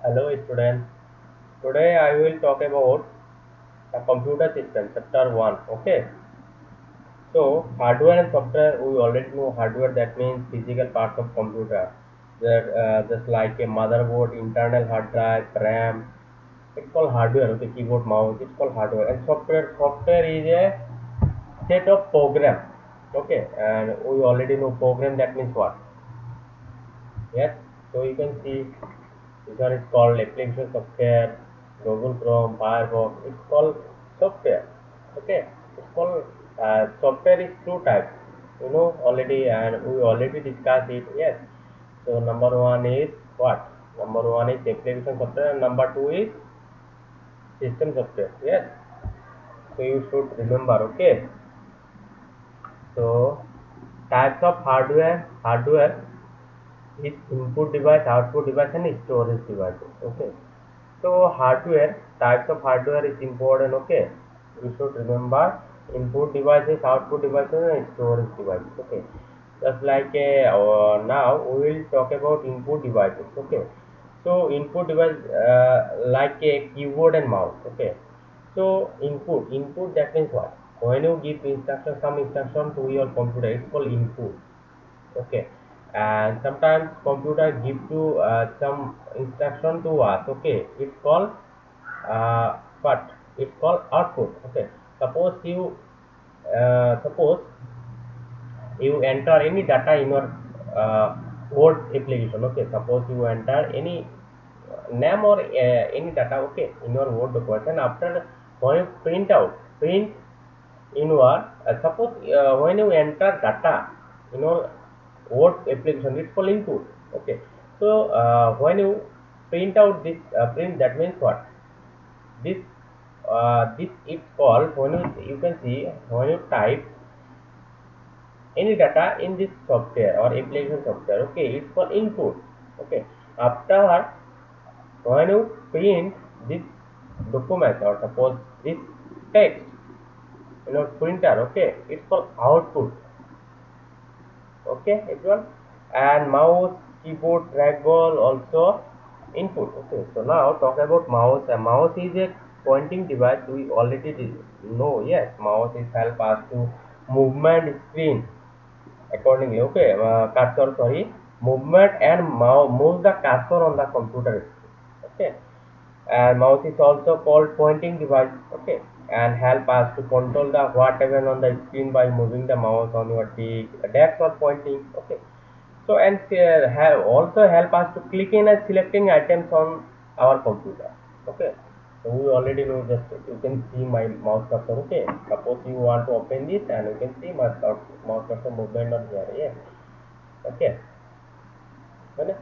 Hello students. Today I will talk about a computer system, chapter 1. Okay. So hardware and software, we already know hardware, that means physical parts of computer. That just like a motherboard, internal hard drive, RAM. It's called hardware. Okay, keyboard, mouse. It's called hardware. And software is a set of program. Okay, and we already know program. That means what? Yes. So you can see this one is called application software, Google Chrome, Firefox. It's called software. Okay, it's called software is two types. You know already, and we already discussed it. Yes. So number one is what? Number one is application software, and number two is system software. Yes. So you should remember. Okay. So types of hardware. Hardware is input device, output device, and storage devices. Okay. So hardware, types of hardware is important. Okay, you should remember input devices, output devices, and storage devices. Okay, just like now we will talk about input devices. Okay, so input device like a keyboard and mouse. Okay, so input that means what? When you give instruction, some instruction to your computer, it's called input. Okay, and sometimes computer give you some instruction to us. Okay, it's called what? It's called output. Okay, suppose suppose you enter any data in your word application. Okay, suppose you enter any name or any data. Okay, in your word document, and after when you print in your suppose when you enter data in your word application, it's called input. Okay, so when you print out this print, that means what? This this is called when you can see when you type any data in this software or application software. Okay, it's called input. Okay, after when you print this document or suppose this text in your printer. Okay, it's called output. Okay, everyone. And mouse, keyboard, trackball also input. Okay, so now talk about mouse. A mouse is a pointing device, we already know. Yes, mouse is help us to movement screen accordingly. Okay, cursor, sorry, movement and move the cursor on the computer screen. Okay, and mouse is also called pointing device. Okay, and help us to control the whatever on the screen by moving the mouse on your desk or pointing. Okay, so and have also help us to click in and selecting items on our computer. Okay, so we already know, just you can see my mouse cursor. Okay, suppose you want to open this and you can see my mouse cursor movement on here. Yes. Okay. Okay.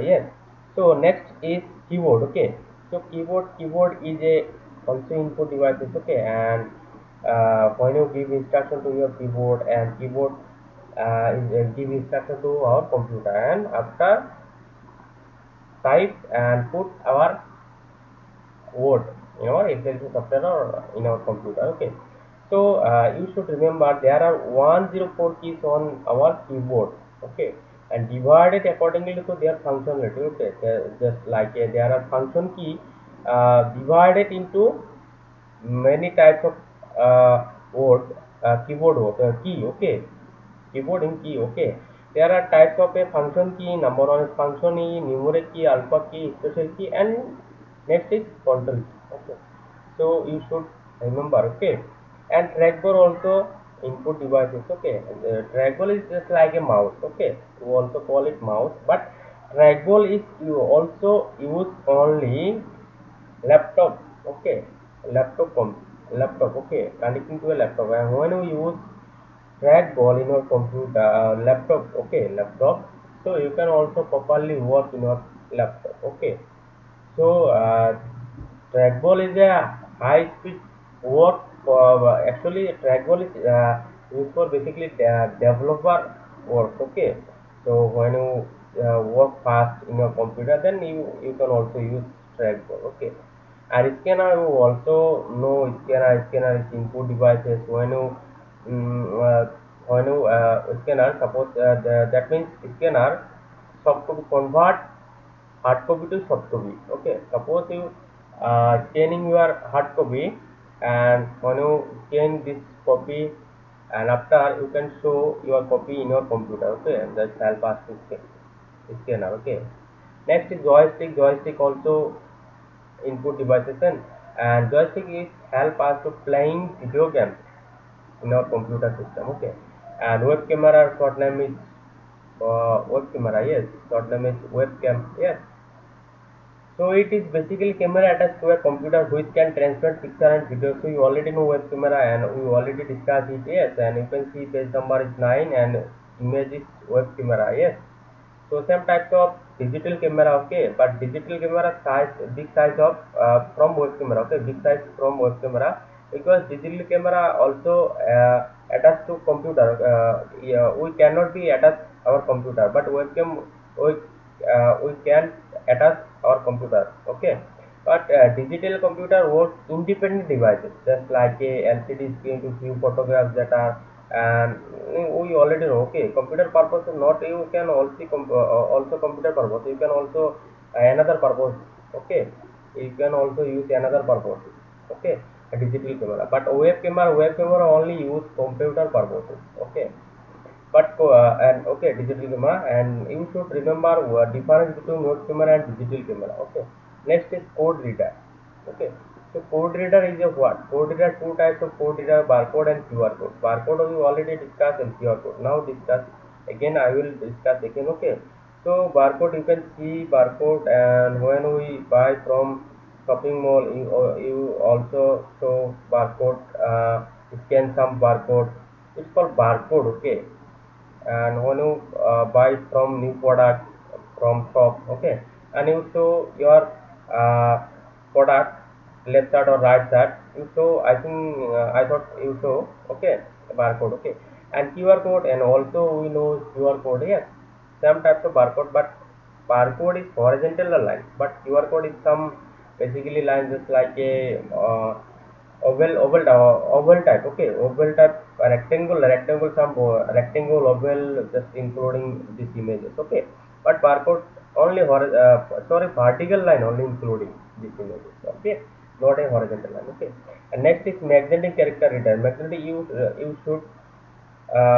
Yes. So next is keyboard. Okay, so keyboard is a also input devices. Okay, and when you give instruction to your keyboard, and keyboard give instruction to our computer, and after type and put our word in our Excel software or in our computer. Okay, so you should remember there are 104 keys on our keyboard. Okay, and divided accordingly to their functionality. Okay, just like there are function key divided into many types of word keyboard word, key. Okay, keyboard in key. Okay, there are types of a function key. Number one is function key, numeric key, alpha key, special key, and next is control key. Okay, so you should remember. Okay, and trackball also input devices. Okay, the trackball is just like a mouse. Okay, you also call it mouse, but trackball is you also use only laptop. Okay, laptop. Okay, connecting to a laptop, and when you use trackball in your computer laptop. Okay, laptop, so you can also properly work in your laptop. Okay, so trackball is a high speed work for actually trackball is used for basically developer work. Okay, so when you work fast in your computer, then you can also use trackball. Okay, and scanner, you also know scanner is input devices. When you when you scanner, suppose that means scanner so to convert hard copy to soft copy. Okay, suppose you scanning your hard copy, and when you scan this copy, and after you can show your copy in your computer. Okay, and that's help us to scanner. Okay, next is joystick. Joystick also input devices, and joystick is help us to playing video games in our computer system. Okay, and web camera short name is web camera. Yes, short name is webcam. Yes, so it is basically camera attached to a computer which can transmit picture and video. So you already know web camera and we already discussed it. Yes, and you can see page number is 9 and image is web camera. Yes. So some types of digital camera, okay, but digital camera size, big size of from web camera, okay, big size from web camera, because digital camera also attached to computer. Yeah, we cannot be attached our computer, but webcam we can attach our computer, okay. But digital computer works independent devices, just like a LCD screen to view photographs that are, and we already know, okay, computer purpose is not, you can also also computer purpose, you can also another purpose, okay, you can also use another purpose, okay, a digital camera. But web camera only use computer purposes, okay. But and okay, digital camera, and you should remember difference between web camera and digital camera. Okay, next is code reader. Okay, so code reader is a what? Code reader, two types of code reader: barcode and QR code. Barcode we already discussed, and QR code now discuss again. I will discuss again. Okay, so barcode, you can see barcode, and when we buy from shopping mall, you also show barcode. Scan some barcode. It's called barcode. Okay, and when you buy from new product from shop, okay, and you show your uh, product left side or right side, you show, I think I thought you show, okay, barcode, okay, and QR code, and also we know QR code. Yes, some types of barcode, but barcode is horizontal line, but QR code is some basically line just like a oval type. Okay, oval type, rectangle, some rectangle, oval, just including these images. Okay, but barcode only sorry, vertical line only including these images. Okay, not a horizontal line. Okay, and next is magnetic character reader. Magnetic, you should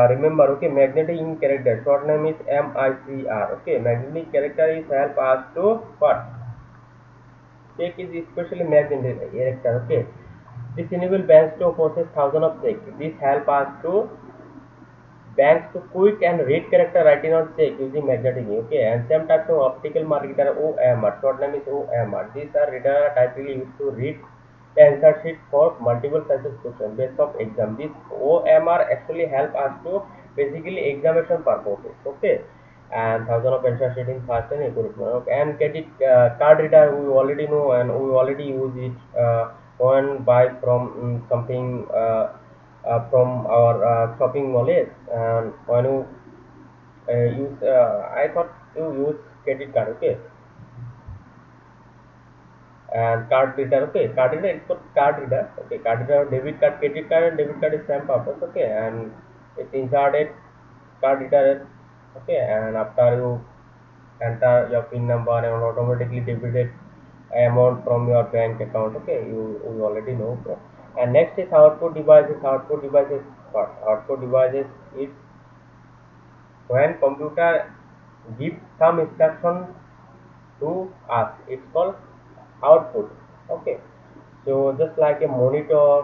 remember, okay, magnetic ink character short name is MICR. Okay, magnetic character is help us to what? Check is especially magnetic character. Okay, this enable banks to process thousands of checks. This help us to banks to quick and read character writing on check using magnetic ink. Okay, and some types of optical marker OMR. Short name is OMR. These are reader typically used to read the answer sheet for multiple choice question based of exam. This OMR actually help us to basically examination purposes. Okay, and thousand of answer sheet in fast and accurate manner. Okay, and credit card reader we already know, and we already use it when buy from something from our shopping mall. Yes, and when you use, I thought you use credit card. Okay, and card reader. Okay, card reader is for card reader. Okay, card reader, debit card, credit card, and debit card is same purpose. Okay, and it's inserted card reader. Okay, and after you enter your PIN number and automatically debited amount from your bank account. Okay, you already know. Okay. And next is output devices. Output devices, what? Output devices is when computer gives some instruction to us. It's called output. Okay, so just like a monitor,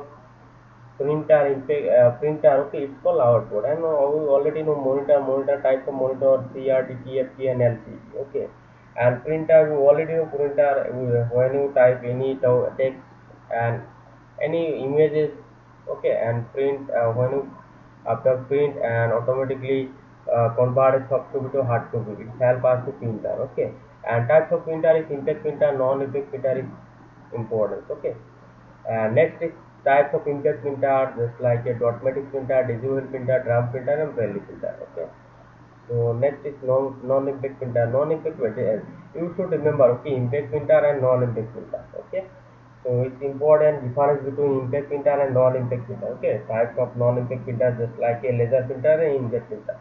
printer, printer. Okay, it's called output. And we already know monitor types of monitor: CRT, TFT, and LCD. Okay, and printer, we already know printer. When you type any text and any images, okay, and print, when you after print and automatically convert a soft copy to hard copy, it help us to printer. Okay, and types of printer is impact printer, non-impact printer is important. Okay, next is types of inkjet printer, just like a dotmatic printer, digital printer, drum printer, and braille printer. Okay. So next is non-impact printer. Non-impact printer. You should remember, okay, impact printer and non-impact printer. Okay. So it's important difference between impact printer and non-impact printer. Okay. Types of non-impact printer, just like a laser printer and inkjet printer.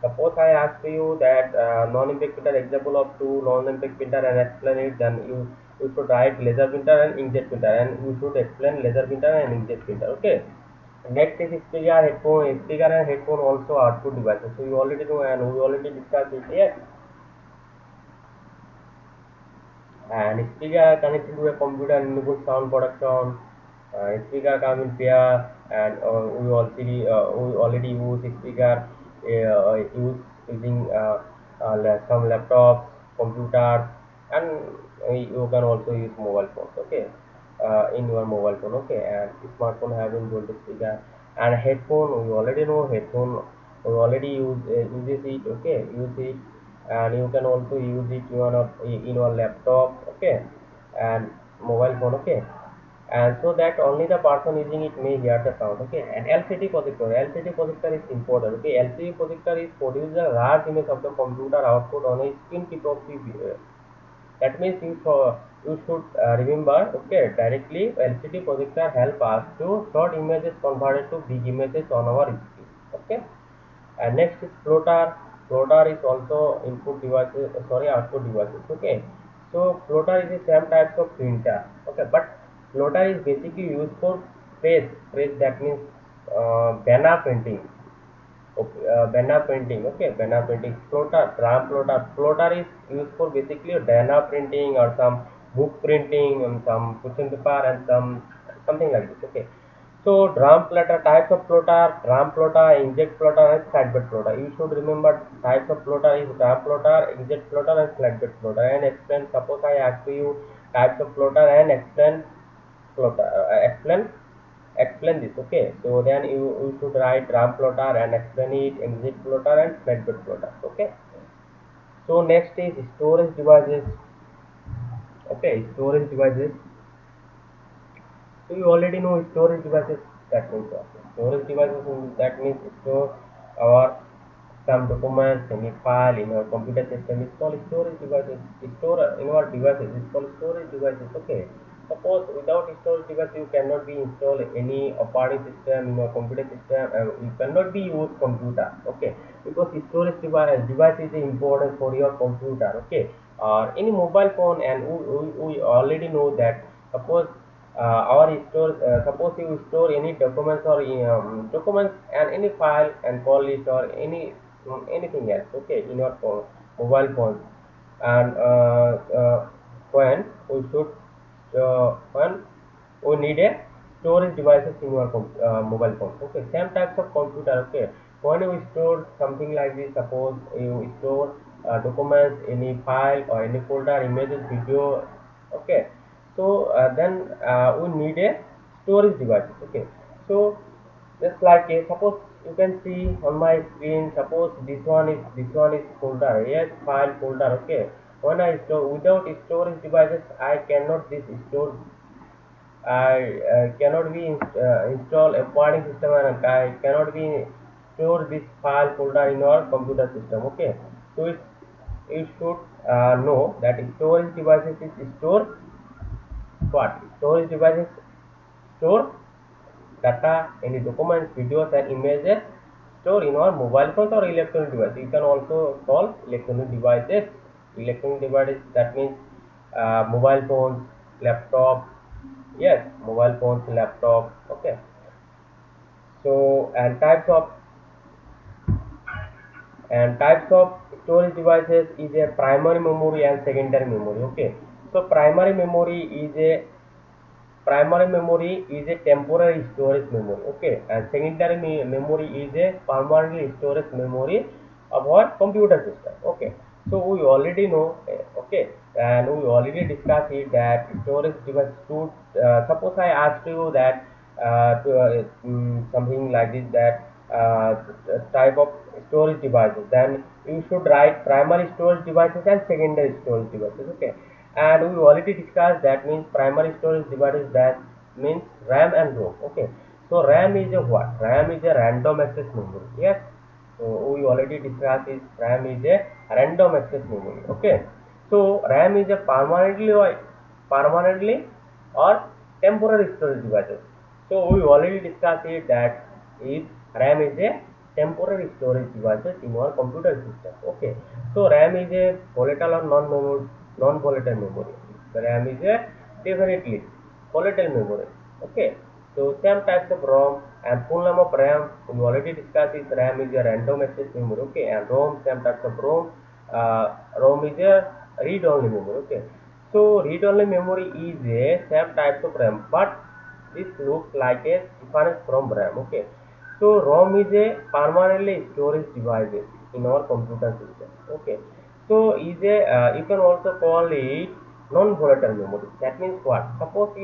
Suppose I ask you that non-impact printer example of two non-impact printer and explain it, then you should write laser printer and inkjet printer, and you should explain laser printer and inkjet printer. Okay. Next is speaker, headphone. Speaker and headphone also output devices. So you already know, and we already discussed it. Yes. And speaker are connected to a computer and enable sound production. Speaker come in pair, and we already use speaker using some laptops, computers, and you can also use mobile phones. Okay, in your mobile phone. Okay, and smartphone having dual speaker and headphone. We already know headphone. We already uses it. Okay, use it, and you can also use it in your laptop. Okay, and mobile phone. Okay, and so that only the person using it may hear the sound. Okay, and LCD projector is important. Okay, LCD projector is produce a large image of the computer output on a screen tip of the that means you should remember. Okay, directly LCD projector help us to short images converted to big images on our screen. Okay, and next is floater. Floater is also input devices, sorry, output devices. Okay, so floater is the same types of printer. Okay, but floater is basically used for press, that means banner printing. Okay, banner printing. Okay, banner printing. Floater is used for basically banner printing or some book printing and some cushion paper and something like this. Okay, so drum plotter, types of plotter: drum plotter, inject plotter, and flatbed plotter. You should remember types of plotter is drum plotter, inject plotter, and flatbed plotter. And explain. Suppose I ask you types of plotter and plotter. Explain this. Okay, so then you should write drum plotter and explain it, inject plotter, and flatbed plotter. Okay. So next is storage devices. Okay, storage devices. So you already know storage devices. That means what? Storage devices that means store our some documents, any file in our computer system is called storage devices. Store in our devices is called storage devices. Okay. Suppose without storage device you cannot be install any operating system in your computer system. You cannot be use computer. Okay, because device is important for your computer. Okay, or any mobile phone, and we already know that. Suppose suppose you store any documents or documents and any file and call list or anything else. Okay, in your mobile phone, and when we should when we need a storage devices in your mobile phone. Okay, same types of computer. Okay, when you store something like this, suppose you store documents, any file or any folder, images, video. Okay, so then we need a storage devices. Okay, so just like suppose you can see on my screen, suppose this one is folder. Yes, file folder. Okay, when I store without storage devices, I cannot this store. I cannot be install a operating system, and I cannot be store this file folder in our computer system. Okay, so you should know that storage devices is store what? Storage devices store data, any documents, videos, and images stored in our mobile phones or electronic device. You can also call electronic devices. Electronic devices, that means mobile phones, laptop. Yes, mobile phones, laptop. Okay. So and types of storage devices is a primary memory and secondary memory. Okay. So primary memory is a temporary storage memory. Okay, and secondary memory is a permanently storage memory of our computer system. Okay, so we already know. Okay, and we already discussed it that storage device to suppose I asked you that something like this, that type of storage devices, then you should write primary storage devices and secondary storage devices. Okay, and we already discussed that means primary storage devices, that means RAM and ROM. Okay, so RAM is a what? RAM is a random access memory. Yes, so we already discussed is RAM is a random access memory. Okay, so RAM is a permanently or temporary storage devices. So we already discussed it that is RAM is a temporary storage devices in your computer system. Okay, so RAM is a volatile or non-volatile memory. RAM is a definitely volatile memory. Okay, so same types of ROM and full name of RAM we already discussed is RAM is a random access memory. Okay, and ROM same types of ROM. ROM is a read-only memory. Okay, so read-only memory is a same types of RAM, but this looks like a difference from RAM. Okay, so ROM is a permanently storage device in our computer system. Okay, so is a you can also call it non-volatile memory. That means what? Suppose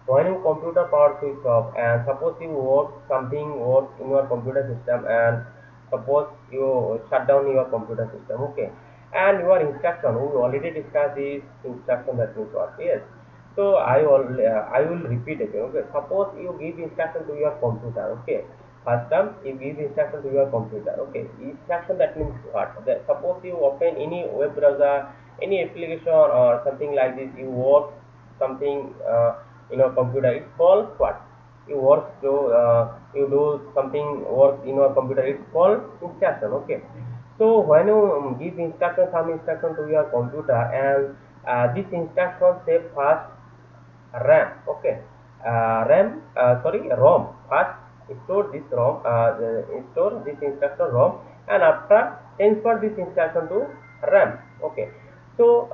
when your computer power switch off and suppose you work something works in your computer system and suppose you shut down your computer system. Okay, and your instruction we already discussed this instruction. That means what? Yes, so I will repeat again. Okay, suppose you give instruction to your computer. Okay, first term you give instruction to your computer. Okay, instruction that means what? Suppose you open any web browser, any application or something like this. You work something in your computer. It's called what? You work to you do something work in your computer. It's called instruction. Okay, so when you give instruction some instruction to your computer and this instruction say first RAM. Okay, sorry, ROM. First store this ROM, store this instruction ROM, and after transfer this instruction to RAM. Okay, so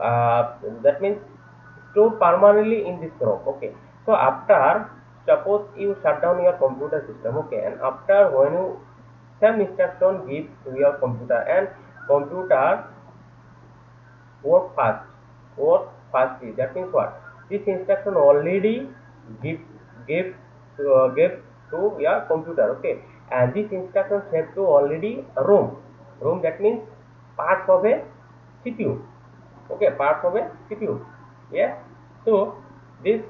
that means store permanently in this ROM. Okay, so after suppose you shut down your computer system. Okay, and after when you some instruction give to your computer and computer work fast, work fastly. That means what? This instruction already give give give to your computer. Okay, and this instruction set to already ROM. ROM that means parts of a CPU. Okay, parts of a CPU. Yeah. So this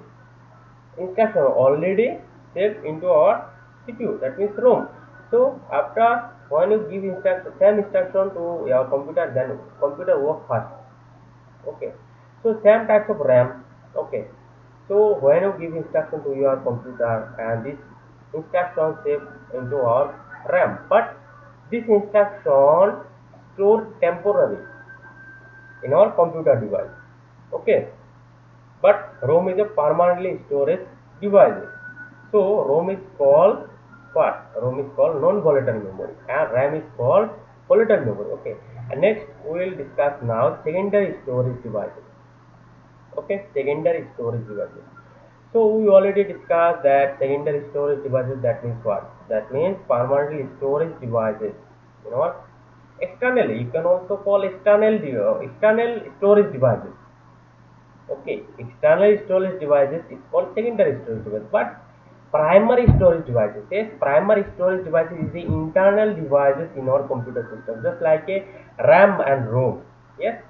instruction already saved into our CPU. That means ROM. So after when you give instruction same instruction to your computer, then computer work fast. Okay, so same types of RAM. Okay, so when you give instruction to your computer and this instruction save into our RAM, but this instruction stored temporary in our computer device. Okay, but ROM is a permanently storage device. So ROM is called what? ROM is called non-volatile memory and RAM is called volatile memory. Okay, and next we will discuss now secondary storage devices. Okay, secondary storage devices. So we already discussed that secondary storage devices, that means what? That means permanently storage devices. You know what? Externally, you can also call external storage devices. Okay, external storage devices is called secondary storage device. But primary storage devices, yes, primary storage devices is the internal devices in our computer system, just like a RAM and ROM. Yes,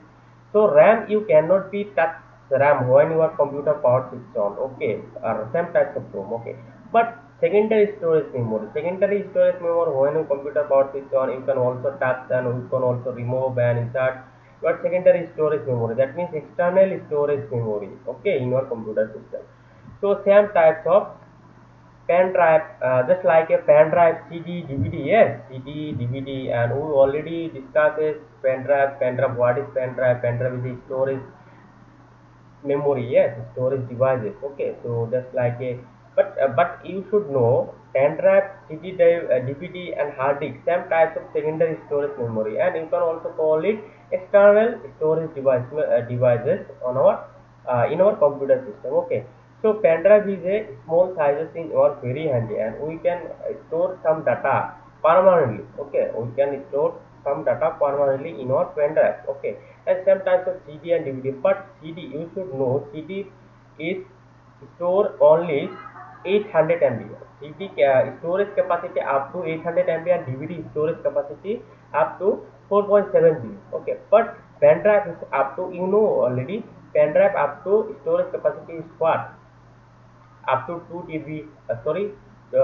so RAM you cannot be touch RAM when your computer power switch on. Okay, or same types of ROM. Okay, but secondary storage memory when your computer power switch on, you can also touch and you can also remove and insert your secondary storage memory. That means external storage memory. Okay, in your computer system. So same types of pen drive, just like a pen drive, CD, DVD. Yes, CD, DVD, and we already discussed this pen drive. Pen drive. What is pen drive? Pen drive is a storage memory. Yes, storage devices. Okay, so just like a but you should know pen drive, CD drive, DVD, and hard disk same types of secondary storage memory, and you can also call it external storage devices on our in our computer system. Okay, so pen drive is a small sizes in our very handy, and we can store some data permanently. Okay, we can store some data permanently in our pen drive. Okay, and some types of CD and DVD. But CD, you should know CD is store only 800 MB. CD storage capacity up to 800 MB and DVD storage capacity up to 4.7 GB. Okay, but pen drive is up to, you know already, pen drive up to storage capacity is what? Up to 2 GB, sorry, 2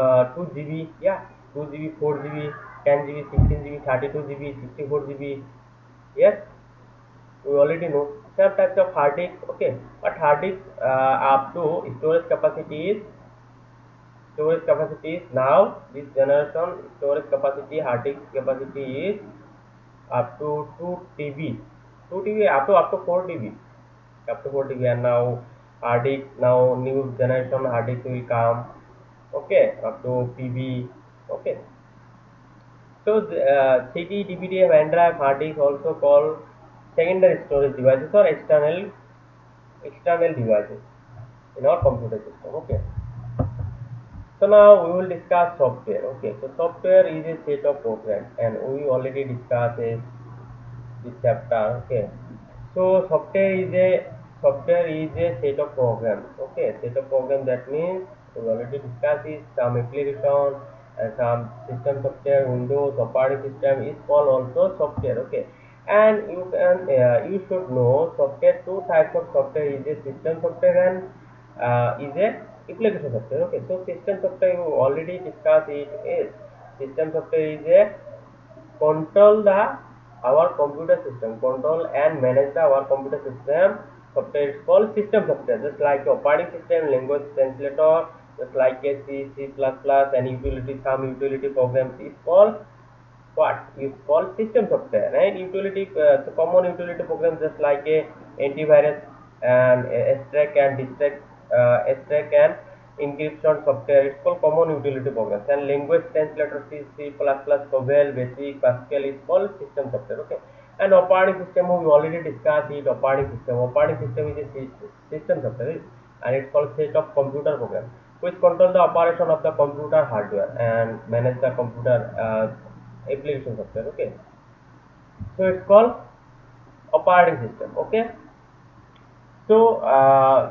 GB, yeah, 2 GB, 4 GB, 10 GB, 16 GB, 32 GB, 64 GB. Yes, we already know some types of hard disk. Okay, but hard disk up to storage capacity is storage capacity is now this generation storage capacity hard disk capacity is up to 2 TB, 2 TB up to 4 TB, up to 4 TB. And now hard disk, now new generation hard disk will come, okay, up to PB, okay. So CD, DVD, and drive hard disk also called secondary storage devices or external devices in our computer system, okay. So now we will discuss software, okay. So software is a set of programs, and we already discussed this chapter, okay. So software is a set of programs, okay. Set of programs, that means we already discussed is some application and some system software, Windows operating system is called also software, okay. And you should know software, two types of software is a system software and is a application software, okay. So system software you already discussed it is system software is a control the our computer system, control and manage the our computer system software is called system software, just like operating system, language translator, just like a C++, and utility, some utility programs is called what is called system software, right? Utility, so common utility programs just like a antivirus and extract and distract, extract and encryption software, it's called common utility programs. And language translator, C++, Cobol, Basic, Pascal is called system software, okay. And operating system we already discussed it. Operating system is a system software, and it's called set of computer programs which control the operation of the computer hardware and manage the computer application software, okay. So it's called operating system, okay. So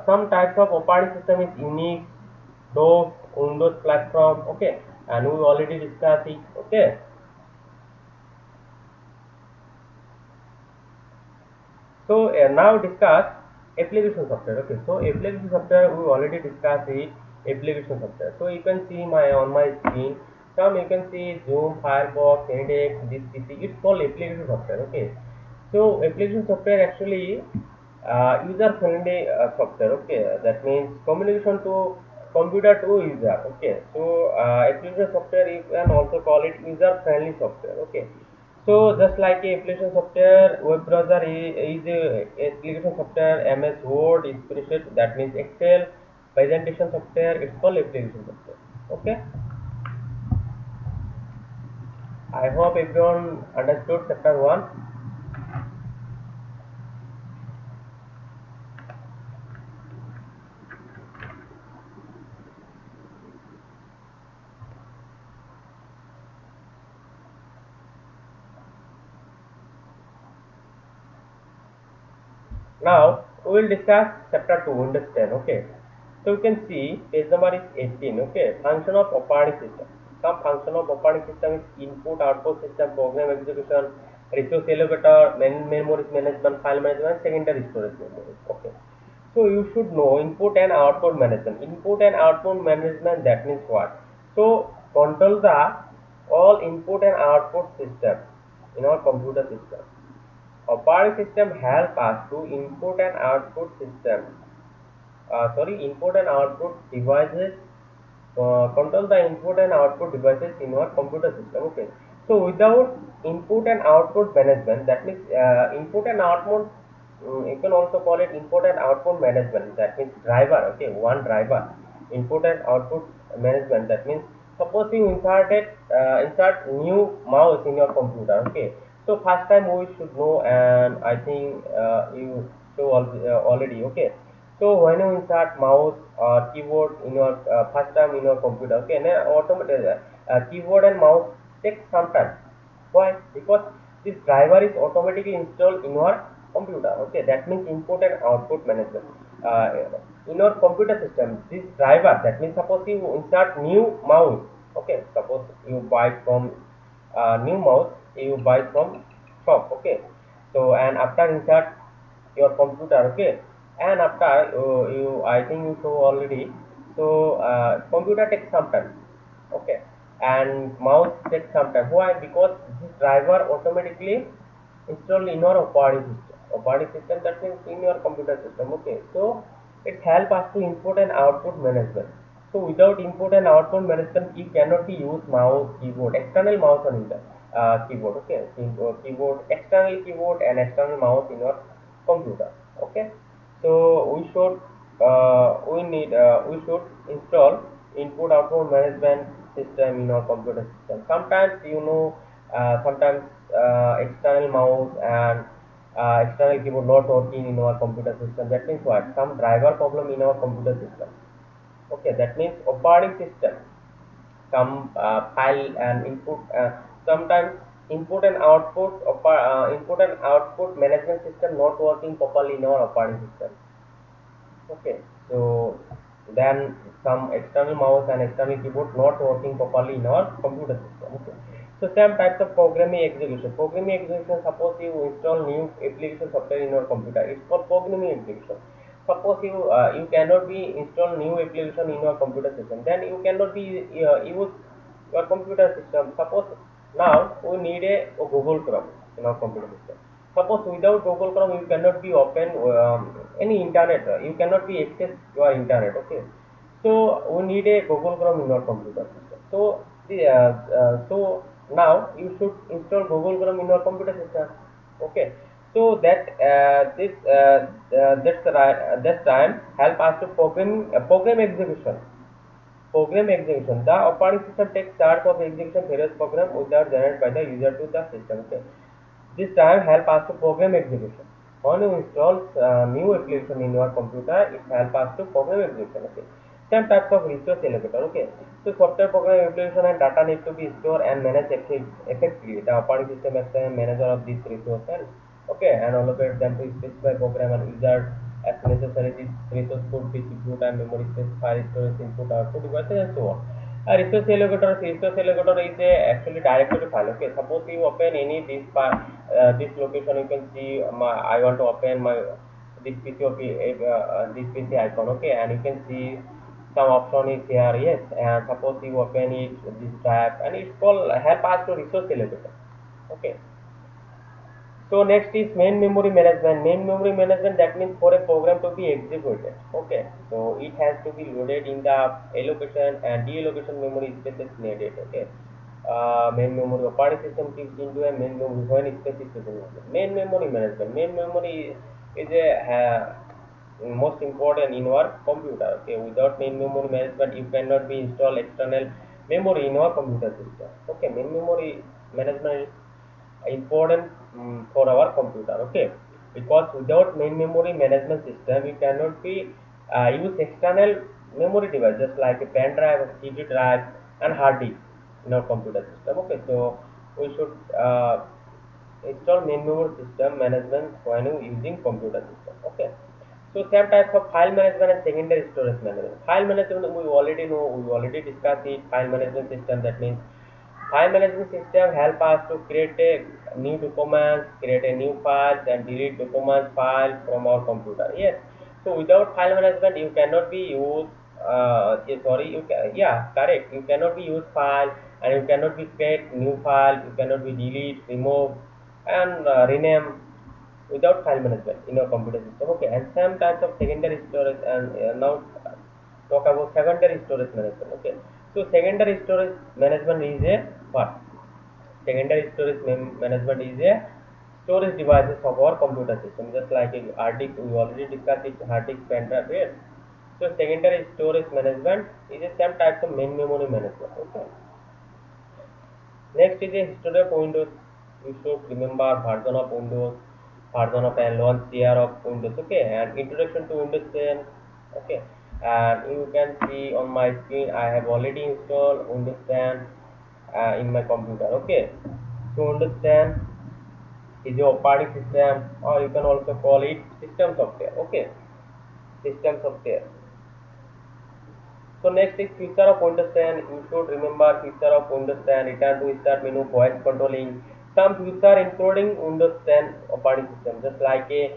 some types of operating system is Unix, DOS, Windows platform, okay, and we already discussed it, okay. So now discuss application software, okay. So application software we already discussed it, application software. So you can see my on my screen, some you can see Zoom, Firefox, EdX, this PC, it's called application software, okay. So application software actually user friendly software, okay. That means communication to computer to user, okay. So application software you can also call it user friendly software, okay. So just like a application software, web browser is a application software, MS Word is spreadsheet, that means Excel, presentation software, it's called application software, okay. I hope everyone understood chapter 1. Now we will discuss chapter 2, Windows 10, okay. So you can see page number is 18, okay. Function of operating system. Some function of operating system is input, output system, program execution, resource allocator, memory management, file management, secondary storage memory, okay. So you should know input and output management. Input and output management, that means what? So control the all input and output system in our computer system. Operating system help us to input and output system. Input and output devices. Control the input and output devices in our computer system. Okay. So without input and output management, that means input and output. You can also call it input and output management. That means driver. Okay, one driver. Input and output management. That means suppose you insert new mouse in your computer. Okay. So first time we should know, and I think you show already, okay. So when you insert mouse or keyboard in your first time in your computer, okay, then automatically keyboard and mouse take some time. Why? Because this driver is automatically installed in your computer, okay. That means input and output management. In your computer system, this driver, that means suppose you insert new mouse, okay. Suppose you buy from new mouse you buy from shop, okay. So and after insert your computer, okay, and after you I think you show already. So computer takes some time, okay, and mouse takes some time. Why? Because this driver automatically installed in your operating system, that means in your computer system, okay. So it help us to input and output management. So without input and output management, you cannot be use mouse, keyboard, external mouse on the keyboard. Okay, keyboard, external keyboard and external mouse in your computer. Okay, so we should install input output management system in our computer system. Sometimes sometimes external mouse and external keyboard not working in our computer system. That means what? Some driver problem in our computer system. Okay, that means operating system, some file and input. Sometimes input and output management system not working properly in our operating system. Okay, so then some external mouse and external keyboard not working properly in our computer system. Okay, so same types of programming execution. Programming execution. Suppose you install new application software in your computer. It's called programming execution. Suppose you cannot be install new application in your computer system. Then you cannot be use your computer system. Suppose now we need a Google Chrome in our computer system. Suppose without Google Chrome you cannot be open any internet. You cannot be access your internet. Okay, so we need a Google Chrome in your computer system. So now you should install Google Chrome in your computer system. Okay, so this time help us to program execution. Program execution. The operating system takes charge of execution various program without generated by the user to the system. Okay. This time help us to program execution. When you install new application in your computer, it help us to program execution. Okay. Some types of resource allocator. Okay. So software program application and data need to be stored and managed effectively. The operating system is the manager of these resources. Okay, and allocate them to specify program and user as necessary. This resource could be CPU and memory space, file storage, input, output devices, and so on. A resource allocator is a actually directed to file. Okay, suppose you open any this location, you can see I want to open my this this PC icon. Okay, and you can see some option is here. Yes, and suppose you open it this tab, and it's called help us to resource allocator. Okay. So next is main memory management. Main memory management, that means for a program to be executed. Okay, so it has to be loaded in the allocation and deallocation memory spaces needed. Okay, main memory operating system keeps into a main memory when space is available. Main memory management. Main memory is a most important in our computer. Okay, without main memory management, you cannot be install external memory in our computer system. Okay, main memory management important for our computer. Okay, because without main memory management system we cannot be use external memory devices like a pen drive, CD drive, and hard disk in our computer system. Okay, so we should install main memory system management when using computer system. Okay, so same types of file management and secondary storage management. File management we already know, we already discussed it. File management system, that means file management system help us to create a new documents, create a new files, and delete documents file from our computer. Yes. So without file management, you cannot be use. Sorry, yeah, correct. You cannot be use file, and you cannot be create new file. You cannot be delete, remove, and rename without file management in your computer system. Okay, and some types of secondary storage, and now talk about secondary storage management. Okay, so secondary storage management is a what? Secondary storage management is a storage devices of our computer system, just like a hard disk. We already discussed it, hard disk, pen drive. Yes. So secondary storage management is a same types of main memory management. Okay. Next is a history of Windows. You should remember version of Windows, version of and launch year of Windows. Okay, and introduction to Windows 10. Okay, and you can see on my screen I have already installed Windows 10 in my computer. Okay, so Windows 10 is your operating system, or you can also call it system software. Okay, system software. So next is feature of Windows 10. You should remember feature of Windows 10. Return to start menu, voice controlling. Some feature including Windows 10 operating system, just like a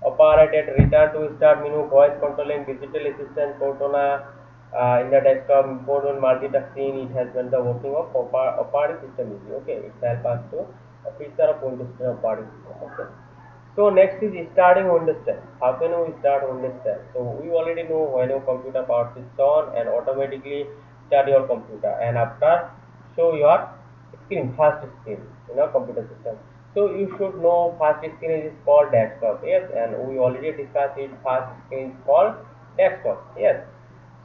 operated return to start menu, voice controlling, digital assistant, Cortana in the desktop, important multitasking. It has been the working of operating system easy. Okay, it helps us to feature of Windows 10 operating system. Okay. So next is starting Windows 10. How can we start Windows 10? So we already know when your computer power switch on and automatically start your computer, and after show your screen, first screen in your computer system. So you should know first screen is called desktop. Yes, and we already discussed it. First screen is called desktop. Yes.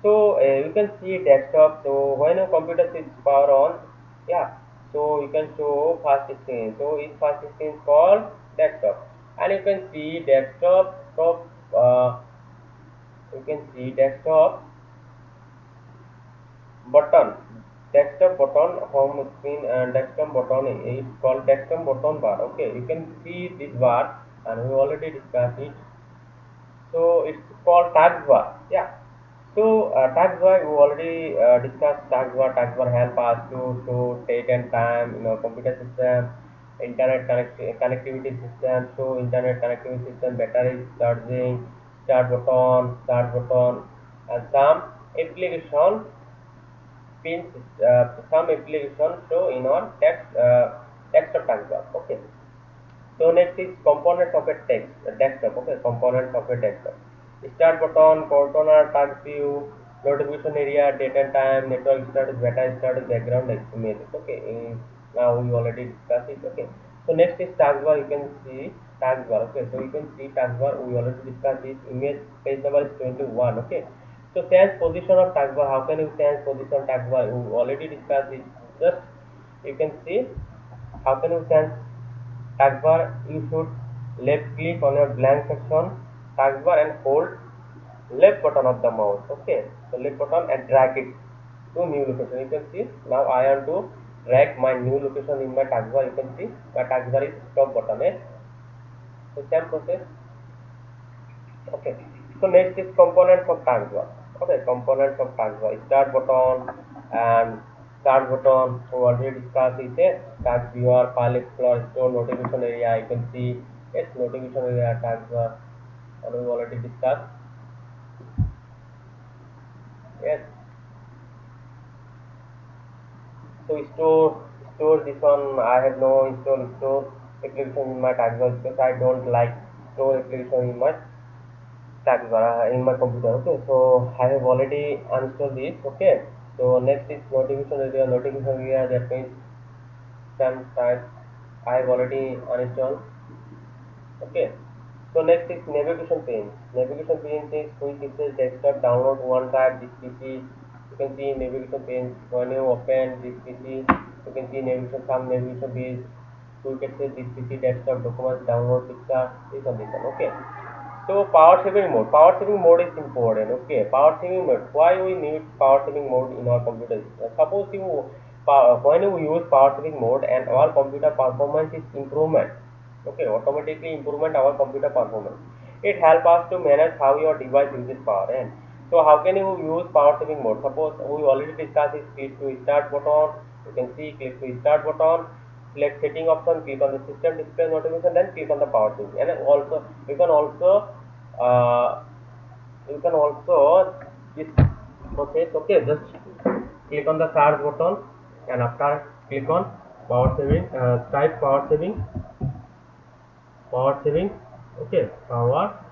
So you can see desktop. So when a computer switch power on, yeah. So you can show first screen. So is first screen is called desktop, and you can see desktop top. You can see desktop button, desktop button, home screen, and desktop button is called desktop button bar. Okay, you can see this bar, and we already discussed it. So it's called task bar. Yeah. So task bar we already discussed task bar. Task bar help us to show date and time in our computer system, connectivity system, show internet connectivity system, battery charging, start button, and some application pins. Some application show in our desktop task bar. Okay. So next is components of a text desktop. Okay, components of a desktop. Start button, controller, task view, notification area, date and time, network status, beta status, background images. Okay, now we already discussed it. Okay, so next is taskbar. You can see taskbar. Okay, so you can see taskbar. We already discussed this. Image page number is 21. Okay, so change position of taskbar. How can you change position taskbar? We already discussed it. Just you can see how can you change taskbar. You should left click on your blank section taskbar and hold left button of the mouse. Okay, so left button and drag it to new location. You can see now I am to drag my new location in my taskbar. You can see my taskbar is stop button. So same process. Okay, so next is components of taskbar. Okay, components of taskbar. Start button and start button. So already discussed is a task viewer, file explorer, store notification area. You can see yes notification area taskbar, and we already discussed. Yes. So store this one. I have no store application in my taskbar because I don't like store application in my taskbar in my computer. Okay, so I have already uninstalled this. Okay, so next is notification area. Notification area, that means some type I have already uninstalled. Okay, so next is navigation pane. Navigation pane is quick access desktop download one type this PC. You can see navigation pane when you open this PC. You can see navigation some navigation page. Quick access this PC desktop documents download picture. This and this one. Okay. So power saving mode. Power saving mode is important. Okay. Power saving mode. Why we need power saving mode in our computer? Suppose you when you use power saving mode and our computer performance is improvement. Okay, automatically improvement our computer performance. It helps us to manage how your device uses power. And so how can you use power saving mode? Suppose we already discussed is click to start button. You can see click to start button. Select setting option, click on the system display notification, then click on the power saving. And also you can also uh, you can also this process. Okay, just click on the start button and after click on power saving. Type power saving. Okay, power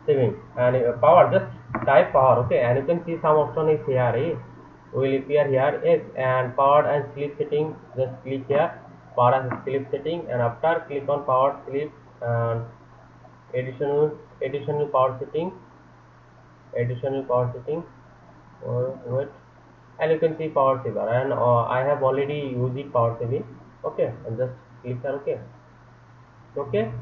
saving and power, just type power. Okay, and you can see some option is here, will appear here. Yes, and power and sleep setting, just click here power and sleep setting, and after click on power sleep and additional power setting, additional power setting, wait, and you can see power saver, and I have already used it power saving. Okay, and just click here. Okay, okay.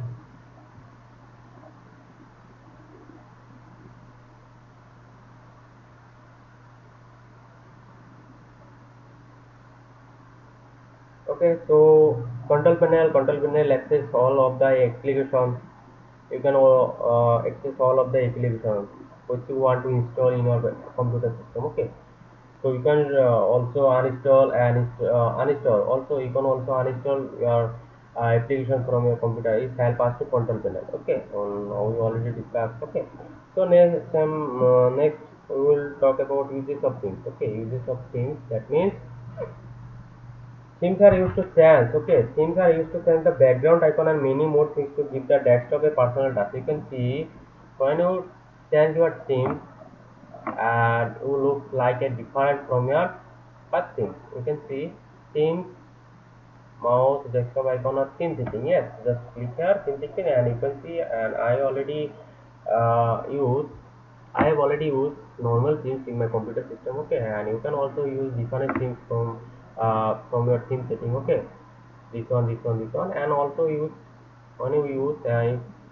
Okay, so control panel access all of the applications. You can access all of the applications which you want to install in your computer system. Okay, so you can also uninstall and uninstall. Also, you can also uninstall your application from your computer. It help us to control panel. Okay, now we already discussed. Okay, so next we will talk about uses of things. Okay, uses of things. That means Themes are used to change. Okay, themes are used to change the background icon and many more things to give the desktop a personal touch. You can see when you change your theme and you look like a different from your first theme. You can see themes, mouse, desktop icon or theme setting. Yes, just click here theme setting and you can see. And use I have already used normal themes in my computer system. Okay, and you can also use different themes from your theme setting. Okay, this one, and also use when you use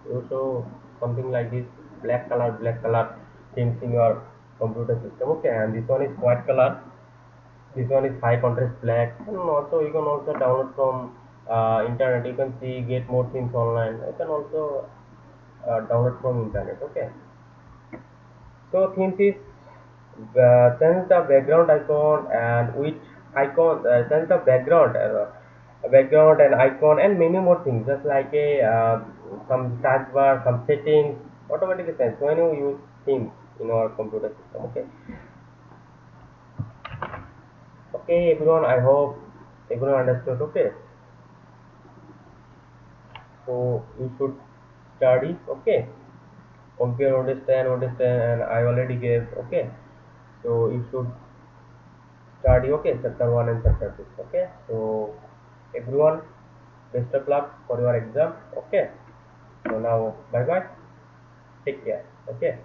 you show something like this black color themes in your computer system. Okay, and this one is white color, this one is high contrast black, and also you can also download from internet. You can see get more themes online. You can also download from internet. Okay, so themes is change the background icon and which icon change the background and icon and many more things, just like a some task bar, some settings automatically change when you use themes in our computer system. Okay, okay everyone, I hope everyone understood. Okay, so you should study. Okay, compare, understand, and I already gave. Okay, so you should study. Okay, chapter 1 and chapter 2. Okay, so everyone, best of luck for your exam. Okay, so now bye bye, take care. Okay.